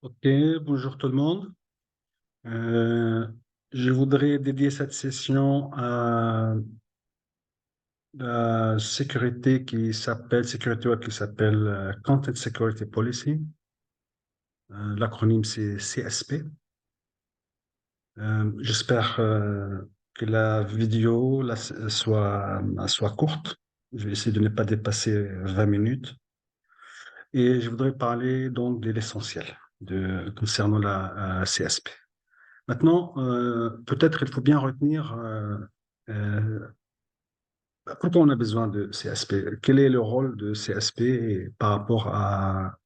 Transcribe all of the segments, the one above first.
Ok, bonjour tout le monde. Euh, je voudrais dédier cette session à la sécurité sécurité web qui s'appelle Content Security Policy. L'acronyme c'est CSP. J'espère que la vidéo soit courte. Je vais essayer de ne pas dépasser 20 minutes. Et je voudrais parler donc de l'essentiel concernant la CSP. Maintenant, peut-être il faut bien retenir euh, pourquoi on a besoin de CSP. Quel est le rôle de CSP par rapport à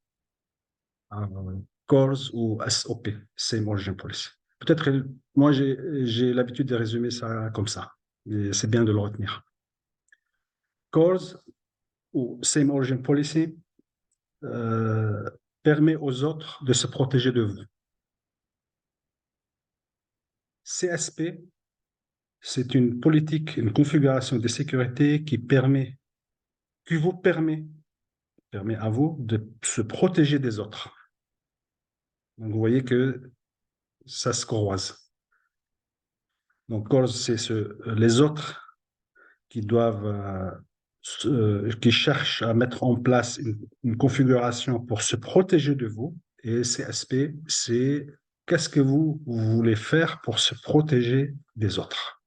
CORS ou SOP, Same Origin Policy. Peut-être, moi, j'ai l'habitude de résumer ça comme ça, mais c'est bien de le retenir. CORS ou Same Origin Policy euh, permet aux autres de se protéger de vous. CSP, c'est une politique, une configuration de sécurité qui vous permet à vous de se protéger des autres. Donc, vous voyez que ça se croise. Donc, c'est les autres qui qui cherchent à mettre en place une configuration pour se protéger de vous. Et CSP, c'est qu'est-ce que vous voulez faire pour se protéger des autres.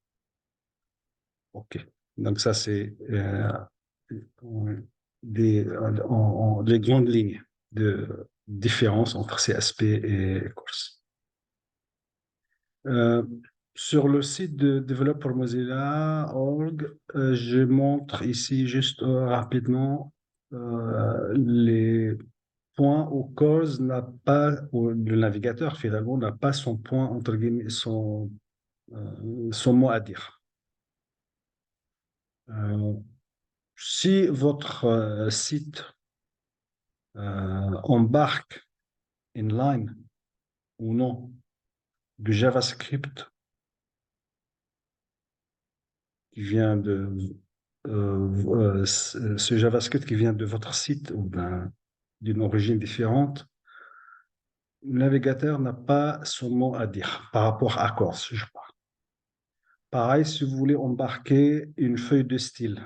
OK. Donc, ça, c'est des grandes lignes de différence entre CSP et course. Euh, sur le site de developermozilla.org, je montre ici juste rapidement les points où cause n'a pas, où le navigateur finalement n'a pas son point, entre guillemets, son mot à dire. Euh, si votre site embarque inline ou non du JavaScript qui vient ce JavaScript qui vient de votre site ou d'une origine différente, le navigateur n'a pas son mot à dire par rapport à Corse, je parle. Pareil, si vous voulez embarquer une feuille de style,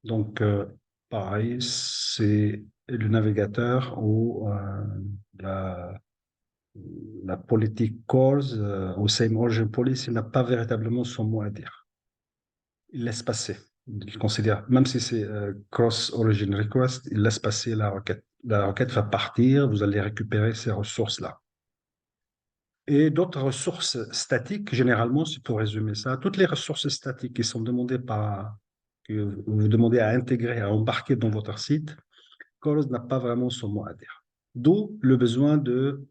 donc pareil, c'est le navigateur ou la, la politique Corse ou Same Origin Policy n'a pas véritablement son mot à dire. Il laisse passer. Il considère, même si c'est cross origin request, il laisse passer la requête. La requête va partir, vous allez récupérer ces ressources-là. Et d'autres ressources statiques, généralement, c'est pour résumer ça, toutes les ressources statiques qui sont demandées que vous demandez à intégrer, à embarquer dans votre site, Cause n'a pas vraiment son mot à dire. D'où le besoin de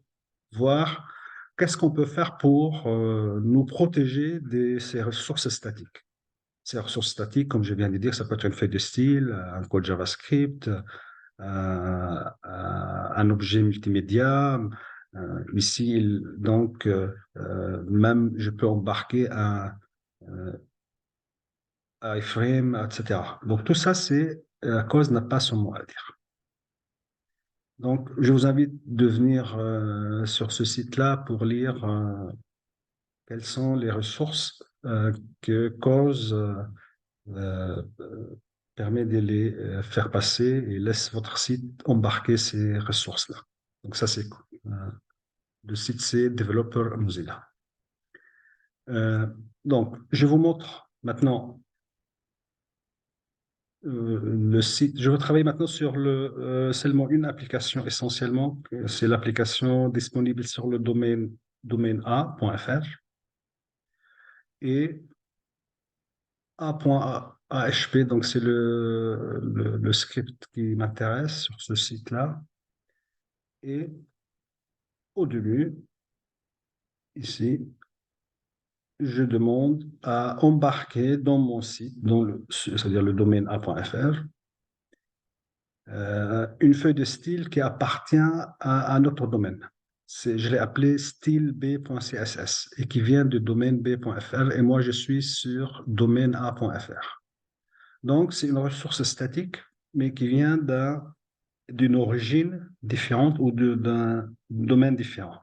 voir qu'est-ce qu'on peut faire pour nous protéger de ces ressources statiques. Ces ressources statiques, comme je viens de dire, ça peut être une feuille de style, un code JavaScript, un objet multimédia. Ici, donc, même je peux embarquer un iframe, etc. Donc, tout ça, c'est la cause n'a pas son mot à dire. Donc, je vous invite de venir sur ce site-là pour lire quelles sont les ressources que cause euh, permet de les faire passer et laisse votre site embarquer ces ressources-là. Donc ça, c'est le site, c'est Developer Mozilla. Donc, je vous montre maintenant le site. Je vais travailler maintenant sur seulement une application essentiellement. C'est l'application disponible sur le domaine a.fr et A.AHP, donc c'est le script qui m'intéresse sur ce site-là. Et au début, ici, je demande à embarquer dans mon site, c'est-à-dire le domaine a.fr, une feuille de style qui appartient à un autre domaine. Je l'ai appelé styleb.css et qui vient du domaine b.fr et moi je suis sur domaine a.fr. Donc c'est une ressource statique mais qui vient d'une origine différente ou d'un domaine différent.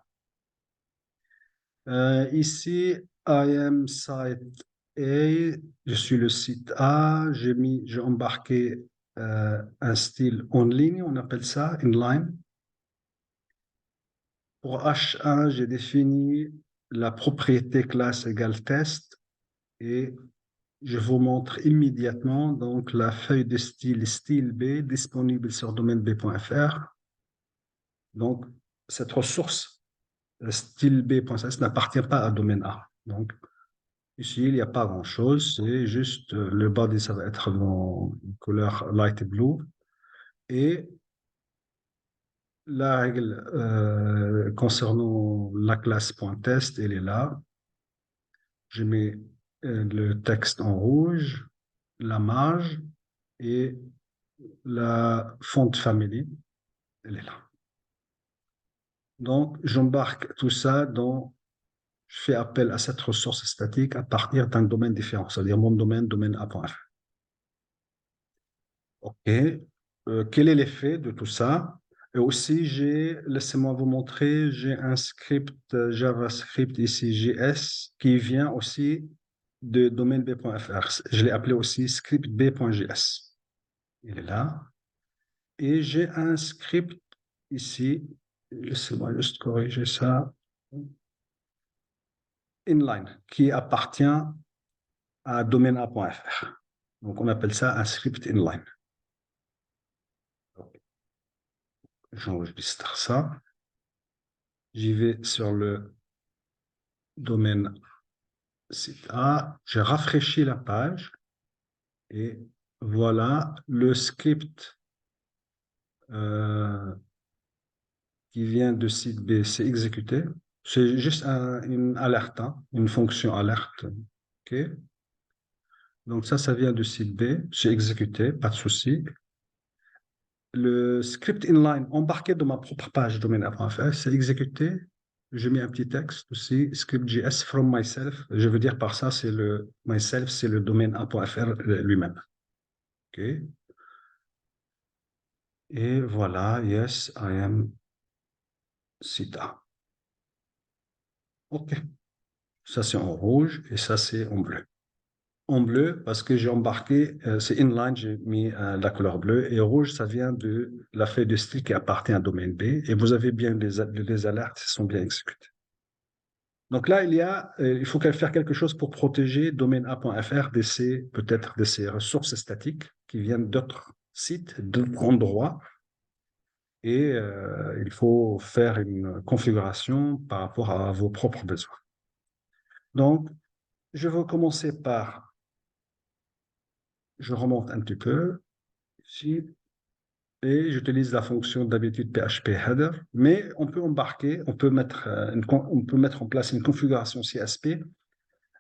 Ici, I am site A, je suis le site A, j'ai embarqué un style en ligne, on appelle ça inline. Pour H1, j'ai défini la propriété classe égale test et je vous montre immédiatement donc la feuille de style B disponible sur domaine B.fr. Donc, cette ressource style B.cs n'appartient pas à domaine A. Donc, ici, il n'y a pas grand-chose. C'est juste le body, ça va être dans couleur light blue. Et la règle concernant la classe .test, elle est là. Je mets le texte en rouge, la marge et la font family, elle est là. Donc, j'embarque tout ça dans, je fais appel à cette ressource statique à partir d'un domaine différent, c'est-à-dire mon domaine, domaine A.fr. OK. Quel est l'effet de tout ça? Et aussi, laissez-moi vous montrer, j'ai un script JavaScript ici, JS, qui vient aussi de domaine B.fr. Je l'ai appelé aussi script B.js. Il est là. Et j'ai un script ici, laissez-moi juste corriger ça, inline, qui appartient à domaine A.fr. Donc, on appelle ça un script inline. J'enregistre ça. J'y vais sur le domaine site A. J'ai rafraîchi la page et voilà le script qui vient de site B. C'est exécuté. C'est juste une alerte, hein, une fonction alerte. OK. Donc ça vient de site B. C'est exécuté, pas de souci. Le script inline embarqué dans ma propre page domaine A.fr, c'est exécuté. J'ai mis un petit texte aussi, script.js from myself. Je veux dire par ça, c'est le myself, c'est le domaine A.fr lui-même. OK. Et voilà, yes, I am Sita. OK. Ça, c'est en rouge et ça, c'est en bleu. En bleu, parce que j'ai embarqué, c'est inline, j'ai mis la couleur bleue, et rouge, ça vient de la feuille de style qui appartient à domaine B, et vous avez bien les alertes qui sont bien exécutées. Donc là, il faut faire quelque chose pour protéger domaine A.fr peut-être de ces ressources statiques qui viennent d'autres sites, d'autres endroits, et il faut faire une configuration par rapport à vos propres besoins. Donc, je vais commencer par, je remonte un petit peu ici, et j'utilise la fonction d'habitude PHP header, mais on peut embarquer, on peut mettre en place une configuration CSP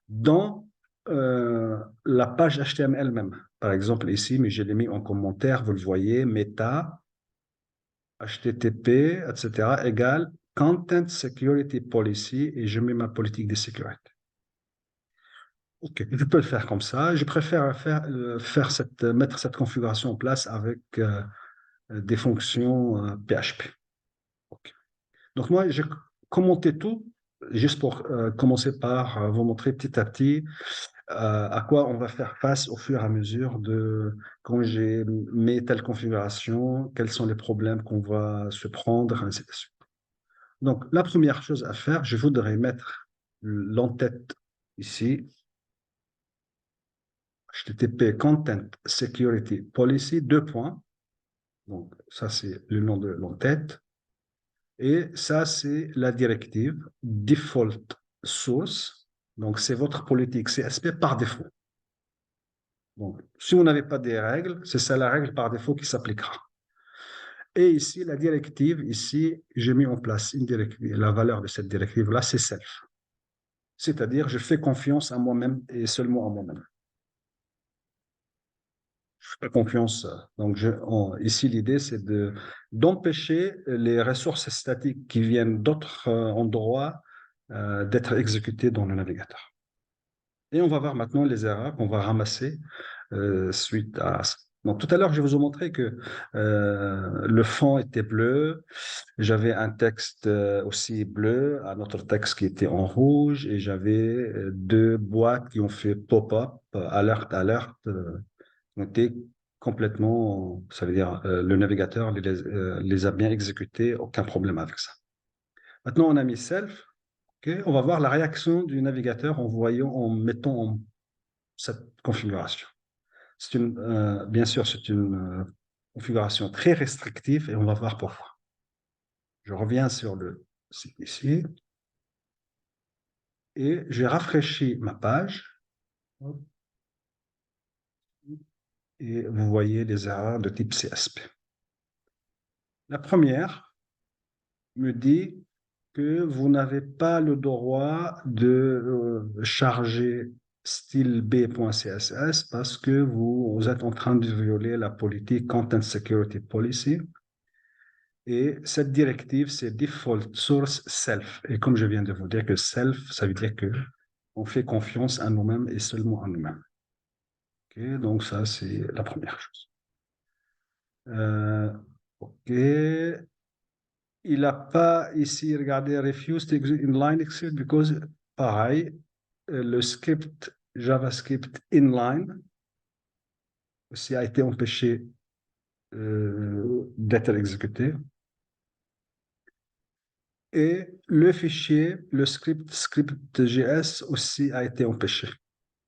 dans la page HTML même. Par exemple, ici, mais je l'ai mis en commentaire, vous le voyez, meta, HTTP, etc., égale Content Security Policy, et je mets ma politique de sécurité. OK, je peux le faire comme ça. Je préfère mettre cette configuration en place avec des fonctions PHP. OK. Donc moi, j'ai commenté tout, juste pour commencer par vous montrer petit à petit à quoi on va faire face au fur et à mesure de quand j'ai mis telle configuration, quels sont les problèmes qu'on va se prendre, ainsi de suite. Donc, la première chose à faire, je voudrais mettre l'entête ici, HTTP Content Security Policy, 2 points. Donc, ça, c'est le nom de l'entête. Et ça, c'est la directive Default Source. Donc, c'est votre politique CSP par défaut. Donc, si vous n'avez pas des règles, c'est ça la règle par défaut qui s'appliquera. Et ici, la directive, ici, j'ai mis en place une directive. La valeur de cette directive-là, c'est self. C'est-à-dire, je fais confiance à moi-même et seulement à moi-même. Je fais confiance. Donc, ici, l'idée, c'est d'empêcher les ressources statiques qui viennent d'autres endroits d'être exécutées dans le navigateur. Et on va voir maintenant les erreurs qu'on va ramasser suite à ça. Donc, tout à l'heure, je vous ai montré que le fond était bleu. J'avais un texte aussi bleu, un autre texte qui était en rouge, et j'avais deux boîtes qui ont fait pop-up, alerte, alerte, qui ont été complètement, ça veut dire le navigateur les a bien exécutés, aucun problème avec ça. Maintenant, on a mis self. Ok, on va voir la réaction du navigateur en mettant cette configuration. Bien sûr, c'est une configuration très restrictive et on va voir pourquoi. Je reviens sur le site ici et j'ai rafraîchi ma page et vous voyez les erreurs de type CSP. La première me dit que vous n'avez pas le droit de charger style b.css parce que vous êtes en train de violer la politique Content Security Policy. Et cette directive, c'est Default Source Self. Et comme je viens de vous dire que Self, ça veut dire que on fait confiance à nous-mêmes et seulement à nous-mêmes. Okay, donc ça, c'est la première chose. OK. Il n'a pas ici, regardez, refused inline execute because, pareil, le script JavaScript inline aussi a été empêché d'être exécuté. Et le fichier, le script.js aussi a été empêché.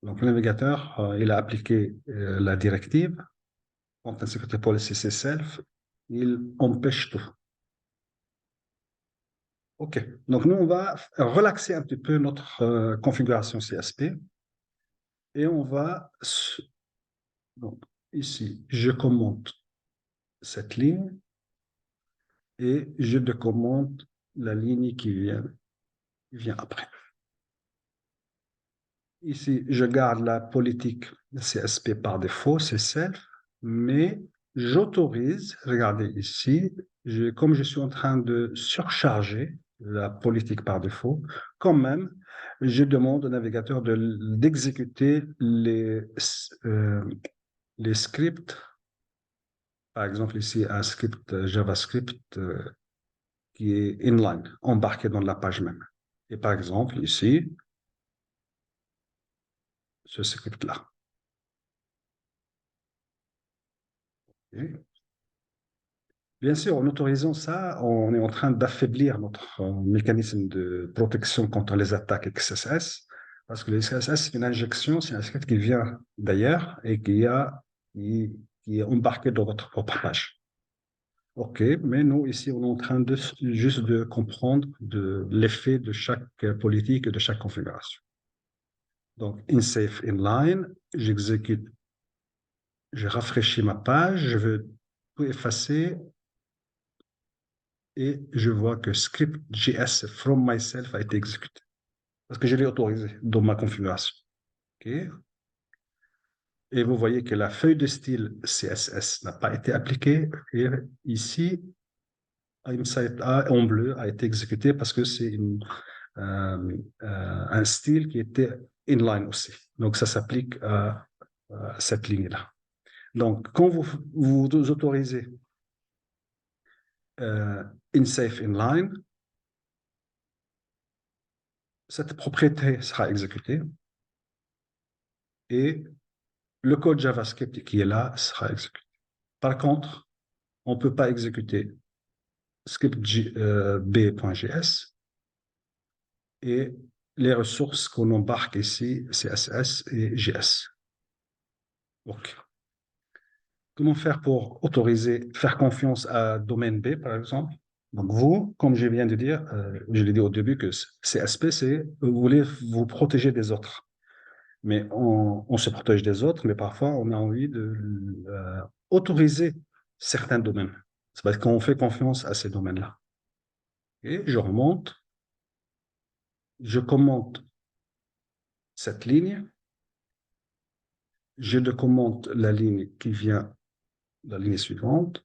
Donc, le navigateur, il a appliqué la directive, Content Security Policy Self, il empêche tout. OK. Donc, nous, on va relaxer un petit peu notre configuration CSP et on va... Donc, ici, je commente cette ligne et je commente la ligne qui vient après. Ici, je garde la politique CSP par défaut, c'est self, mais j'autorise, regardez ici, comme je suis en train de surcharger la politique par défaut, quand même, je demande au navigateur d'exécuter les scripts. Par exemple, ici, un script JavaScript qui est inline, embarqué dans la page même. Et par exemple, ici, ce script-là. Okay. Bien sûr, en autorisant ça, on est en train d'affaiblir notre mécanisme de protection contre les attaques XSS, parce que le XSS, c'est une injection, c'est un script qui vient d'ailleurs et qui est embarqué dans votre propre page. OK, mais nous, ici, on est en train juste de comprendre l'effet de chaque politique et de chaque configuration. Donc, insafe inline, j'exécute, je rafraîchis ma page, je veux tout effacer et je vois que script.js from myself a été exécuté parce que je l'ai autorisé dans ma configuration. Okay. Et vous voyez que la feuille de style CSS n'a pas été appliquée et ici, ImSite A en bleu a été exécuté parce que c'est un style qui était inline aussi. Donc, ça s'applique à cette ligne-là. Donc, quand vous autorisez insafe inline, cette propriété sera exécutée et le code JavaScript qui est là sera exécuté. Par contre, on ne peut pas exécuter script b.js et les ressources qu'on embarque ici, CSS et JS. Donc, comment faire pour faire confiance à domaine B, par exemple? Donc, vous, comme je viens de dire, je l'ai dit au début que CSP, c'est vous voulez vous protéger des autres. Mais on se protège des autres, mais parfois on a envie d'autoriser certains domaines. C'est parce qu'on fait confiance à ces domaines-là. Et je remonte, je commente cette ligne, je commente la ligne qui vient, la ligne suivante.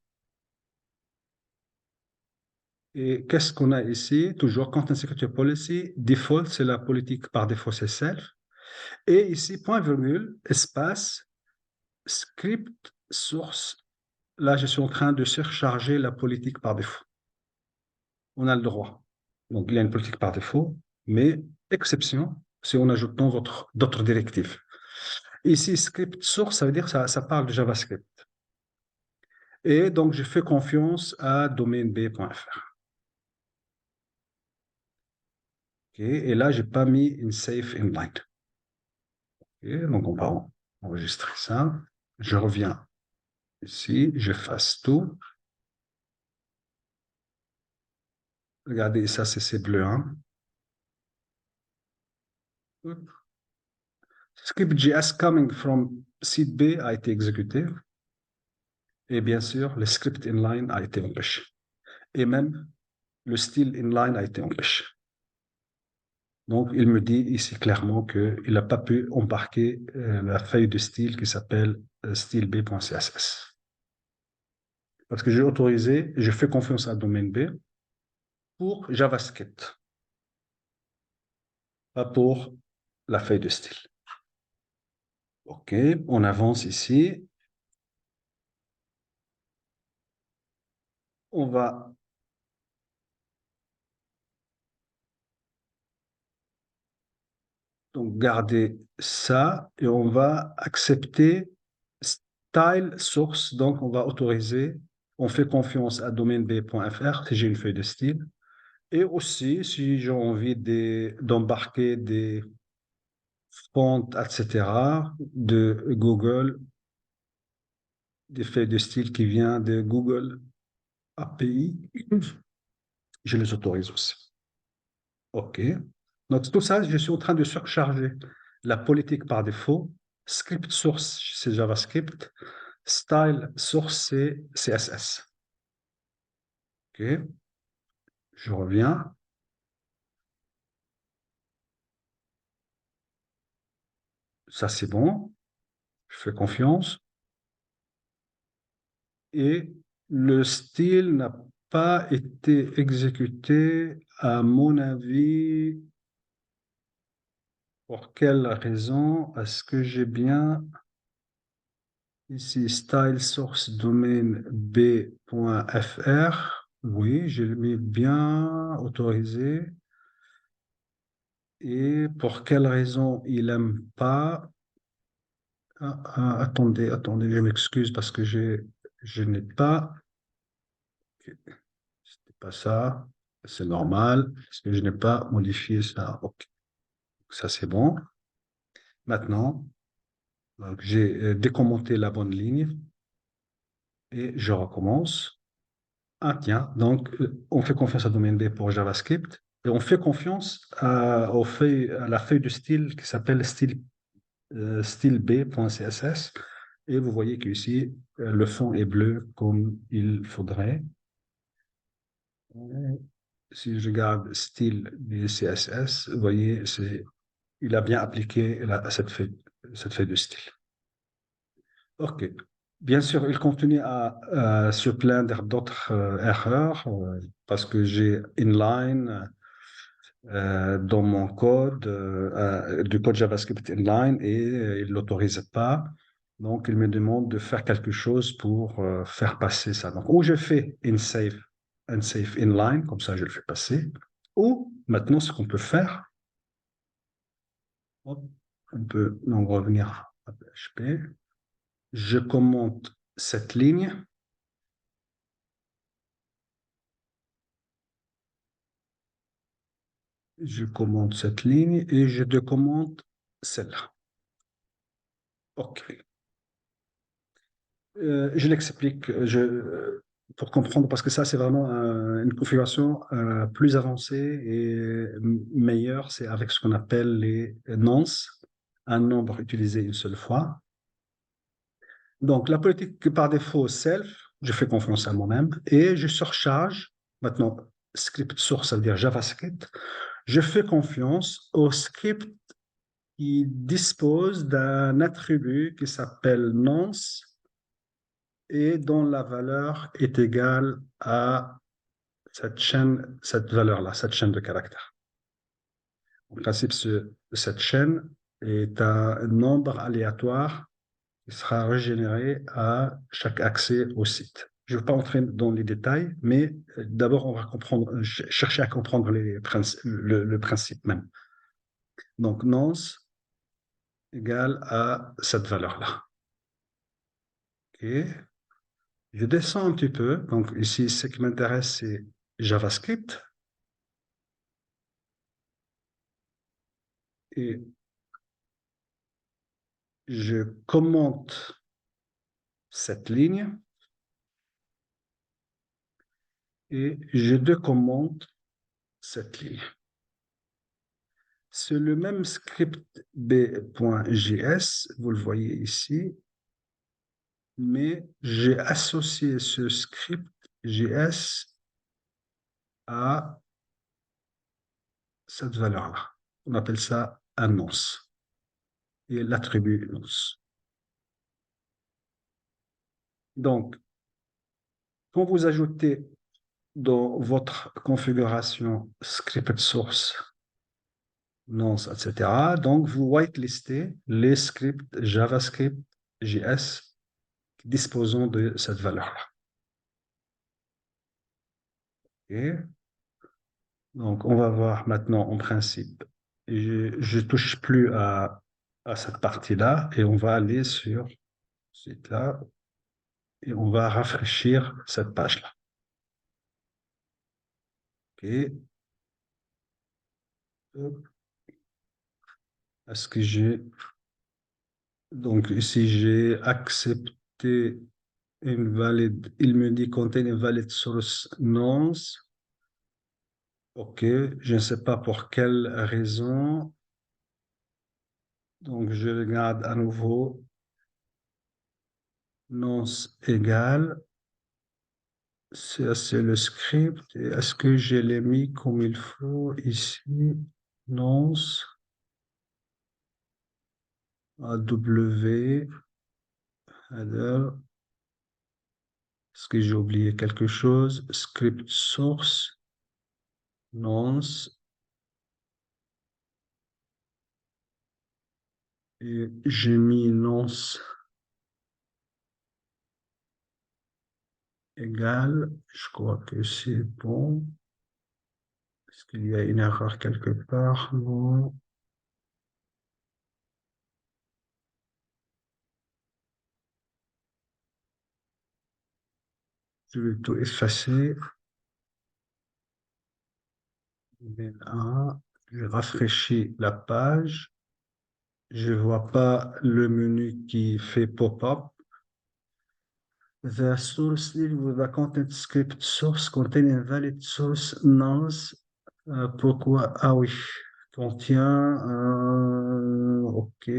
Et qu'est-ce qu'on a ici? Toujours Content Security Policy, default, c'est la politique par défaut, c'est self. Et ici, point virgule, espace, script source. Là, je suis en train de surcharger la politique par défaut. On a le droit. Donc, il y a une politique par défaut, mais exception, si on ajoute d'autres directives. Ici, script source, ça veut dire que ça parle de JavaScript. Et donc, je fais confiance à domaineb.fr. Okay. Et là, je n'ai pas mis une safe inline. Okay. Donc, on va enregistrer ça. Je reviens ici, j'efface tout. Regardez, ça, c'est bleu. Hein? Script.js coming from site B a été exécuté. Et bien sûr, le script inline a été empêché. Et même, le style inline a été empêché. Donc, il me dit ici clairement qu'il n'a pas pu embarquer la feuille de style qui s'appelle styleb.css. Parce que j'ai autorisé, je fais confiance à domaine B pour JavaScript, pas pour la feuille de style. OK, on avance ici. On va donc garder ça et on va accepter style source. Donc, on va autoriser, on fait confiance à domaineb.fr si j'ai une feuille de style. Et aussi, si j'ai envie d'embarquer des fonts, etc., de Google, des feuilles de style qui viennent de Google API, je les autorise aussi. OK. Donc, tout ça, je suis en train de surcharger la politique par défaut. Script source, c'est JavaScript. Style source, c'est CSS. OK. Je reviens. Ça, c'est bon. Je fais confiance. Et le style n'a pas été exécuté, à mon avis. Pour quelle raison? Est-ce que j'ai bien ici style source domaine b.fr? Oui, j'ai mis bien autorisé. Et pour quelle raison il n'aime pas? Attendez, je m'excuse parce que je n'ai pas. C'était pas ça. C'est normal parce que je n'ai pas modifié ça. Ok, ça c'est bon. Maintenant, j'ai décommenté la bonne ligne et je recommence. Ah tiens, donc on fait confiance à domaine B pour JavaScript et on fait confiance à la feuille de style qui s'appelle styleb.css et vous voyez qu'ici le fond est bleu comme il faudrait. Si je garde style du CSS, vous voyez, il a bien appliqué cette feuille de style. OK. Bien sûr, il continue à se plaindre d'autres erreurs parce que j'ai inline dans mon code, du code JavaScript inline et il ne l'autorise pas. Donc, il me demande de faire quelque chose pour faire passer ça. Donc, ou je fais unsafe inline, comme ça je le fais passer, ou maintenant, ce qu'on peut faire, hop, on peut donc revenir à PHP. Je commente cette ligne. Je commente cette ligne et je décommente celle-là. OK. Je l'explique pour comprendre, parce que ça, c'est vraiment une configuration plus avancée et meilleure. C'est avec ce qu'on appelle les nonces, un nombre utilisé une seule fois. Donc, la politique par défaut, self, je fais confiance à moi-même et je surcharge. Maintenant, script source, ça veut dire JavaScript. Je fais confiance au script qui dispose d'un attribut qui s'appelle nonce et dont la valeur est égale à cette valeur-là, cette chaîne de caractères. En principe, cette chaîne est un nombre aléatoire qui sera régénéré à chaque accès au site. Je ne vais pas entrer dans les détails, mais d'abord, on va comprendre, chercher à comprendre le principe même. Donc, nonce égale à cette valeur-là. OK. Je descends un petit peu. Donc, ici, ce qui m'intéresse, c'est JavaScript. Et je commente cette ligne et je décommente cette ligne. C'est le même script b.js, vous le voyez ici, mais j'ai associé ce script JS à cette valeur-là. On appelle ça annonce et l'attribut annonce. Donc, quand vous ajoutez dans votre configuration script source, nonce, etc., donc vous whitelistez les scripts JavaScript, JS disposant de cette valeur-là. Okay. Donc, on va voir maintenant en principe. Je ne touche plus à cette partie-là et on va aller sur ce site-là et on va rafraîchir cette page-là. OK. Est-ce que j'ai... Donc, ici, j'ai accepté une valide... Il me dit contain a valid source nonce. OK. Je ne sais pas pour quelle raison. Donc, je regarde à nouveau. Nonce égale. C'est le script. Est-ce que je l'ai mis comme il faut ici? Nonce. AW. Alors, est-ce que j'ai oublié quelque chose? Script source. Nonce. Et j'ai mis nonce égale. Je crois que c'est bon. Est-ce qu'il y a une erreur quelque part? Non. Je vais tout effacer. Là, je rafraîchis la page. Je ne vois pas le menu qui fait pop-up. The source deal with the content script source contain invalid source nonce. Pourquoi? Ah oui, contient. OK.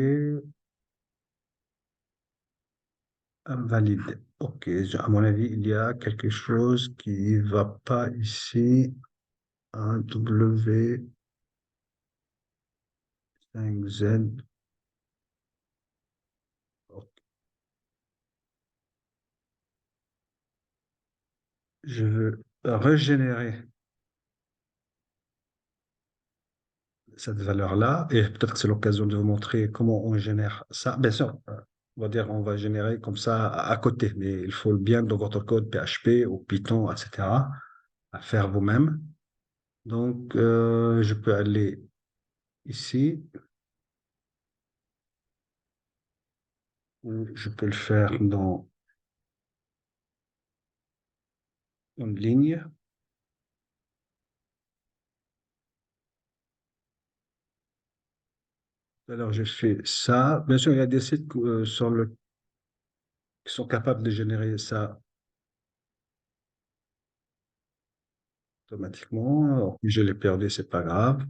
Invalide. OK. À mon avis, il y a quelque chose qui ne va pas ici. Un W5Z. Je veux régénérer cette valeur-là, et peut-être que c'est l'occasion de vous montrer comment on génère ça. Bien sûr, on va dire on va générer comme ça à côté, mais il faut bien dans votre code PHP ou Python, etc., à faire vous-même. Donc, je peux aller ici, ou je peux le faire dans une ligne. Alors, je fais ça. Bien sûr, il y a des sites qui sont capables de générer ça automatiquement. Alors, je l'ai perdu, c'est pas grave.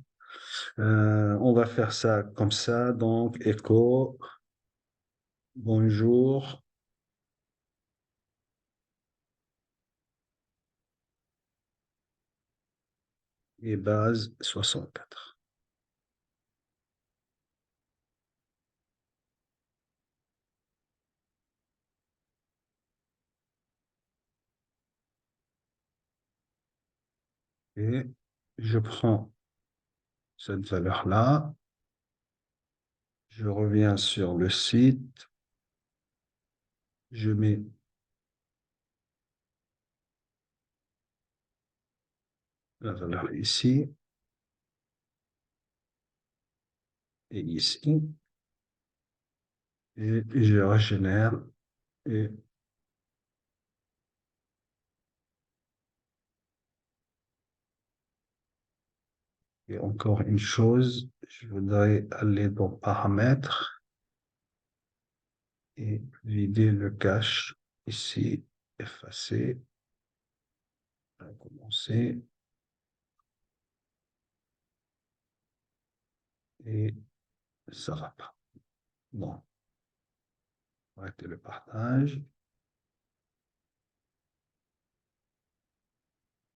On va faire ça comme ça. Donc, echo, bonjour, et base 64. Et je prends cette valeur-là, je reviens sur le site, Je mets la valeur ici et ici. Et je régénère et encore une chose, je voudrais aller dans paramètres et vider le cache ici, effacer, recommencer et ça va pas. Bon, arrêtez le partage.